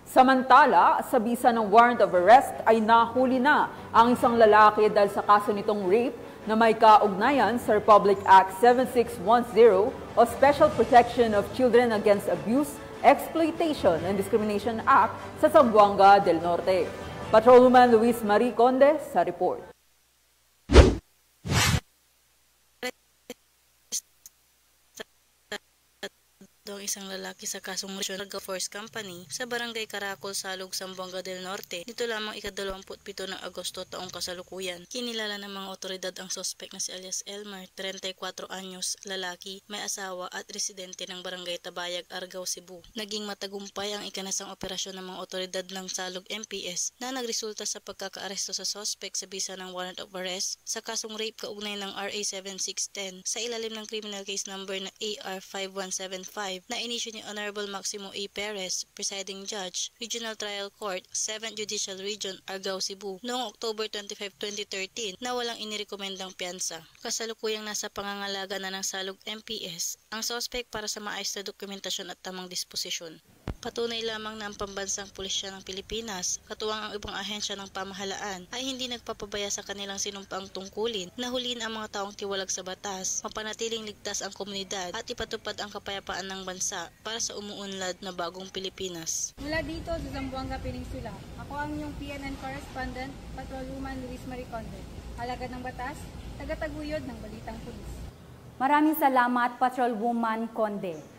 Samantala, sa bisa ng warrant of arrest ay nahuli na ang isang lalaki dahil sa kaso nitong rape na may kaugnayan sa Republic Act 7610 o Special Protection of Children Against Abuse, Exploitation and Discrimination Act sa Zamboanga del Norte. Patrolwoman Luis Marie Conde sa report. Ang isang lalaki sa kasong Regional Force Company sa Barangay Caracol, Salog, Zamboanga del Norte. Dito lamang ika-27 ng Agosto taong kasalukuyan. Kinilala ng mga otoridad ang sospek na si alias Elmer, 34 anyos, lalaki, may asawa at residente ng Barangay Tabayag, Argao, Cebu. Naging matagumpay ang ikanasang operasyon ng mga otoridad ng Salog MPS na nagresulta sa pagkakaaresto sa sospek sa bisa ng warrant of arrest sa kasong rape kaugnay ng RA 7610 sa ilalim ng criminal case number na AR 5175 na inisyu ni Honorable Maximo A. Perez, Presiding Judge, Regional Trial Court, 7th Judicial Region, Argao, Cebu, noong October 25, 2013 na walang inirekomendang piyansa. Kasalukuyang nasa pangangalaga na ng Salog MPS ang suspect para sa maayos na dokumentasyon at tamang disposisyon. Patunay lamang na ang pambansang pulisya ng Pilipinas, katuwang ang ibang ahensya ng pamahalaan, ay hindi nagpapabaya sa kanilang sinumpaang tungkulin na huliin ang mga taong tiwalag sa batas, mapanatiling ligtas ang komunidad at ipatupad ang kapayapaan ng bansa para sa umuunlad na bagong Pilipinas. Mula dito sa Zamboanga Peninsula, ako ang inyong PNN correspondent, Patrolwoman Luis Marie Conde. Alagad ng batas, tagataguyod ng balitang pulis. Maraming salamat, Patrolwoman Conde.